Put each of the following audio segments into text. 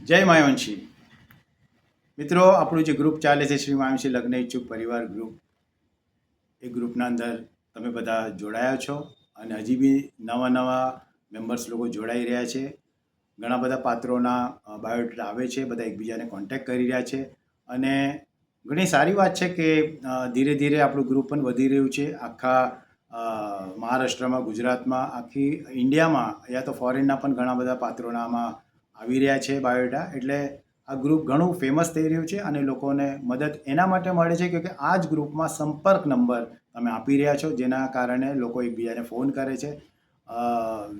જય માયવંશી મિત્રો, આપણું જે ગ્રુપ ચાલે છે શ્રી માયવંશી લગ્ન ઇચ્છુક પરિવાર ગ્રુપ, એ ગ્રુપના અંદર તમે બધા જોડાયા છો અને હજી બી નવા નવા મેમ્બર્સ લોકો જોડાઈ રહ્યા છે. ઘણા બધા પાત્રોના બાયોડેટા આવે છે, બધા એકબીજાને કોન્ટેક્ટ કરી રહ્યા છે અને ઘણી સારી વાત છે કે ધીરે ધીરે આપણું ગ્રુપ પણ વધી રહ્યું છે. આખા મહારાષ્ટ્રમાં, ગુજરાતમાં, આખી ઇન્ડિયામાં, યા તો ફોરેનના પણ ઘણા બધા પાત્રોના આમાં આવી રહ્યા છે બાયોડેટા. એટલે આ ગ્રુપ ઘણું ફેમસ થઈ રહ્યું છે અને લોકોને મદદ એના માટે મળે છે કે આ જ ગ્રુપમાં સંપર્ક નંબર તમે આપી રહ્યા છો, જેના કારણે લોકો એકબીજાને ફોન કરે છે.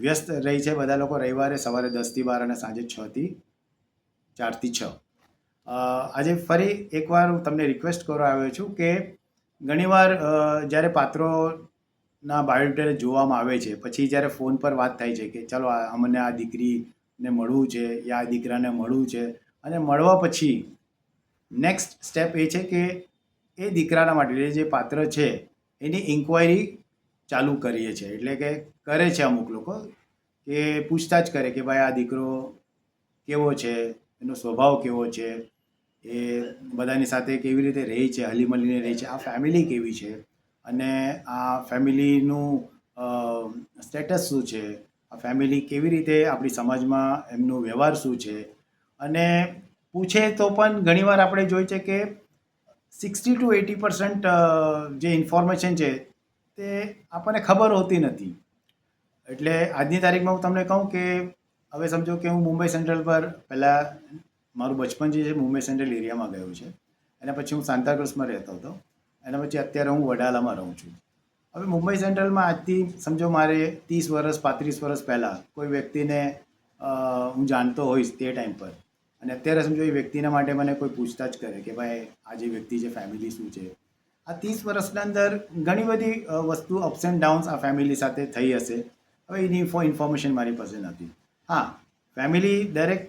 વ્યસ્ત રહી છે બધા લોકો. રવિવારે સવારે 10 થી 12 અને સાંજે 6 થી 4 થી 6. આજે ફરી એકવાર હું તમને રિક્વેસ્ટ કરવા આવ્યો છું કે ઘણીવાર જ્યારે પાત્રોના બાયોડેટા જોવામાં આવે છે, પછી જ્યારે ફોન પર વાત થાય છે કે ચાલો અમને આ દીકરીને મળવું છે યા આ દીકરાને મળવું છે, અને મળવા પછી નેક્સ્ટ સ્ટેપ એ છે કે એ દીકરાના માટે જે પાત્ર છે એની ઇન્ક્વાયરી ચાલુ કરીએ છીએ. એટલે કે કરે છે અમુક લોકો કે પૂછતાછ કરે કે ભાઈ આ દીકરો કેવો છે, એનો સ્વભાવ કેવો છે, એ બધાની સાથે કેવી રીતે રહે છે, હળી મળીને રહે છે, આ ફેમિલી કેવી છે અને આ ફેમિલીનું સ્ટેટસ શું છે, આ ફેમિલી કેવી રીતે આપણી સમાજમાં એમનો વ્યવહાર શું છે. અને પૂછે તો પણ ઘણીવાર આપણે જોઈએ છે કે 60 to 80% જે ઇન્ફોર્મેશન છે તે આપણને ખબર હોતી નથી. એટલે આજની તારીખમાં હું તમને કહું કે હવે સમજો કે હું મુંબઈ સેન્ટ્રલ પર પહેલાં મારું બચપન જે છે મુંબઈ સેન્ટ્રલ એરિયામાં ગયું છે, એના પછી હું સાંતાક્રુઝમાં રહેતો હતો, એના પછી અત્યારે હું વડાલામાં રહું છું. હવે મુંબઈ સેન્ટ્રલમાં આજથી સમજો મારે 30 વર્ષ 35 વર્ષ પહેલાં કોઈ વ્યક્તિને હું જાણતો હોઈશ તે ટાઈમ પર, અને અત્યારે સમજો એ વ્યક્તિના માટે મને કોઈ પૂછતાછ કરે કે ભાઈ આ જે વ્યક્તિ છે ફેમિલી શું છે, આ 30 વર્ષના અંદર ઘણી બધી વસ્તુ અપ્સ એન્ડ ડાઉન્સ આ ફેમિલી સાથે થઈ હશે. હવે એની ઇન્ફોર્મેશન મારી પાસે નથી. હા, ફેમિલી દરેક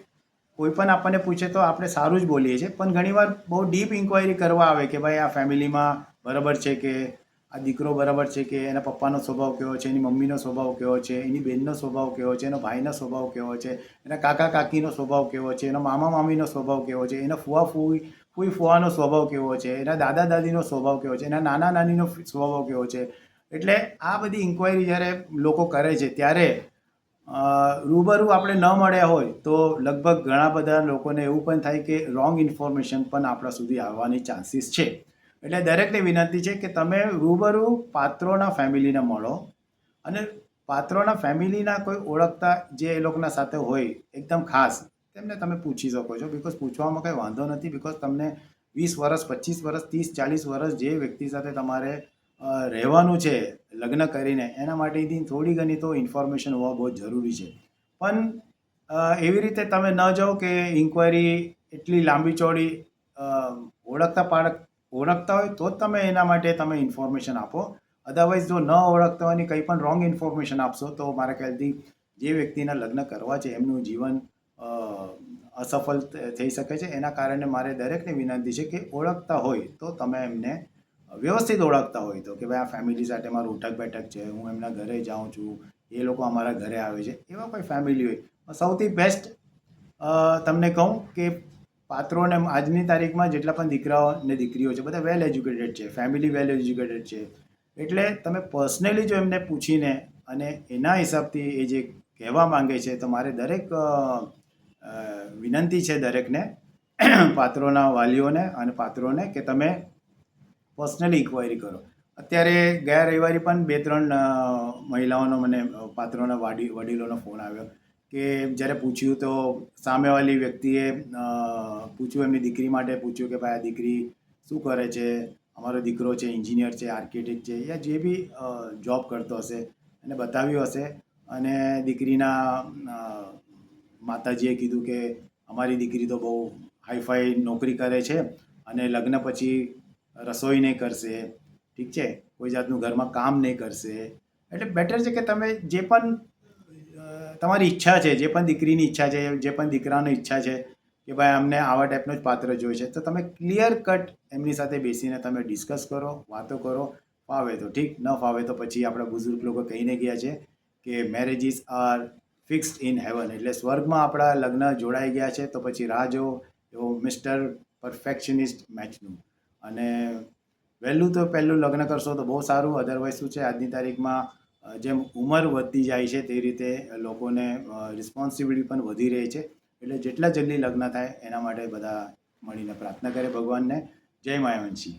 કોઈ પણ આપણને પૂછે તો આપણે સારું જ બોલીએ છીએ, પણ ઘણીવાર બહુ ડીપ ઇન્ક્વાયરી કરવા આવે કે ભાઈ આ ફેમિલીમાં બરાબર છે કે આ દીકરો બરાબર છે કે એના પપ્પાનો સ્વભાવ કેવો છે, એની મમ્મીનો સ્વભાવ કેવો છે, એની બહેનનો સ્વભાવ કેવો છે, એનો ભાઈનો સ્વભાવ કેવો છે, એના કાકા કાકીનો સ્વભાવ કેવો છે, એનો મામા મામીનો સ્વભાવ કેવો છે, એના ફુવા ફૂઈ ફુવાનો સ્વભાવ કેવો છે, એના દાદા દાદીનો સ્વભાવ કેવો છે, એના નાના નાનીનો સ્વભાવ કેવો છે. એટલે આ બધી ઇન્ક્વાયરી જ્યારે લોકો કરે છે ત્યારે રૂબરૂ આપણે ન મળ્યા હોય તો લગભગ ઘણા બધા લોકોને એવું પણ થાય કે રોંગ ઇન્ફોર્મેશન પણ આપણા સુધી આવવાની ચાન્સીસ છે. એટલે દરેકને વિનંતી છે કે તમે રૂબરૂ પાત્રોના ફેમિલીને મળો અને પાત્રોના ફેમિલીના કોઈ ઓળખતા જે એ લોકોના સાથે હોય એકદમ ખાસ, તેમને તમે પૂછી શકો છો. બિકોઝ પૂછવામાં કંઈ વાંધો નથી. બિકોઝ તમને 20 વર્ષ 25 વર્ષ 30 40 વર્ષ જે વ્યક્તિ સાથે તમારે રહેવાનું છે લગ્ન કરીને, એના માટેની થોડી ઘણી તો ઇન્ફોર્મેશન હોવા બહુ જરૂરી છે. પણ એવી રીતે તમે ન જાઓ કે ઇન્ક્વાયરી એટલી લાંબી ચોડી ઓળખતા હોય તો જ તમે એના માટે તમે ઇન્ફોર્મેશન આપો. અદરવાઇઝ જો ન ઓળખતા હોયની કંઈ પણ રોંગ ઇન્ફોર્મેશન આપશો તો મારા ખ્યાલથી જે વ્યક્તિના લગ્ન કરવા છે એમનું જીવન અસફળ થઈ શકે છે. એના કારણે મારે દરેકને વિનંતી છે કે ઓળખતા હોય તો તમે એમને વ્યવસ્થિત ઓળખતા હોય તો કે ભાઈ આ ફેમિલી સાથે મારું ઉઠક બેઠક છે, હું એમના ઘરે જાઉં છું, એ લોકો અમારા ઘરે આવે છે, એવા કોઈ ફેમિલી હોય. સૌથી બેસ્ટ તમને કહું કે પાત્રોને આજની તારીખમાં જેટલા પણ દીકરાઓ ને દીકરીઓ છે બધા વેલ એજ્યુકેટેડ છે, ફેમિલી વેલ એજ્યુકેટેડ છે. એટલે તમે પર્સનલી જો એમને પૂછીને અને એના હિસાબથી એ જે કહેવા માંગે છે તો મારે દરેક વિનંતી છે દરેકને, પાત્રોના વાલીઓને અને પાત્રોને, કે તમે પર્સનલી ઇન્ક્વાયરી કરો. અત્યારે ગયા રવિવારે પણ 2-3 મહિલાઓનો મને પાત્રોના વડીલોનો ફોન આવ્યો કે જ્યારે પૂછ્યું તો સામેવાળી વ્યક્તિએ પૂછ્યું, એમની દીકરી માટે પૂછ્યું કે ભાઈ આ દીકરી શું કરે છે, અમારો દીકરો છે એન્જિનિયર છે, આર્કિટેક્ટ છે, યા જે બી જોબ કરતો હશે એને બતાવ્યું હશે. અને દીકરીના માતાજીએ કીધું કે અમારી દીકરી તો બહુ હાઈફાઈ નોકરી કરે છે અને લગ્ન પછી રસોઈ નહીં કરશે, ઠીક છે, કોઈ જાતનું ઘરમાં કામ નહીં કરશે. એટલે બેટર છે કે તમે જે પણ તમારી ઈચ્છા છે, જે પણ દીકરીની ઈચ્છા છે, જે પણ દીકરાની ઈચ્છા છે કે ભાઈ અમને આવા ટાઈપનો જ પાત્ર જોઈએ છે, તો તમે ક્લિયર કટ એમની સાથે બેસીને તમે ડિસ્કસ કરો, વાતો કરો. ફાવે તો ઠીક, ન ફાવે તો પછી આપણા બુઝુર્ગ લોકો કહીને ગયા છે કે marriages R fixed in heaven, એટલે સ્વર્ગમાં આપણા લગ્ન જોડાઈ ગયા છે, તો પછી રાહ જો એવો મિસ્ટર પરફેક્શનિસ્ટ મેચનું. અને વહેલું તો પહેલું લગ્ન કરશો તો બહુ સારું. અધરવાઇઝ શું છે, આજની તારીખમાં જેમ ઉંમર વધતી જાય છે તે રીતે લોકોને રિસ્પોન્સિબિલિટી પણ વધી રહી છે. એટલે જેટલા જલ્દી લગ્ન થાય એના માટે બધા મળીને પ્રાર્થના કરે ભગવાનને. જય માયાવંશી.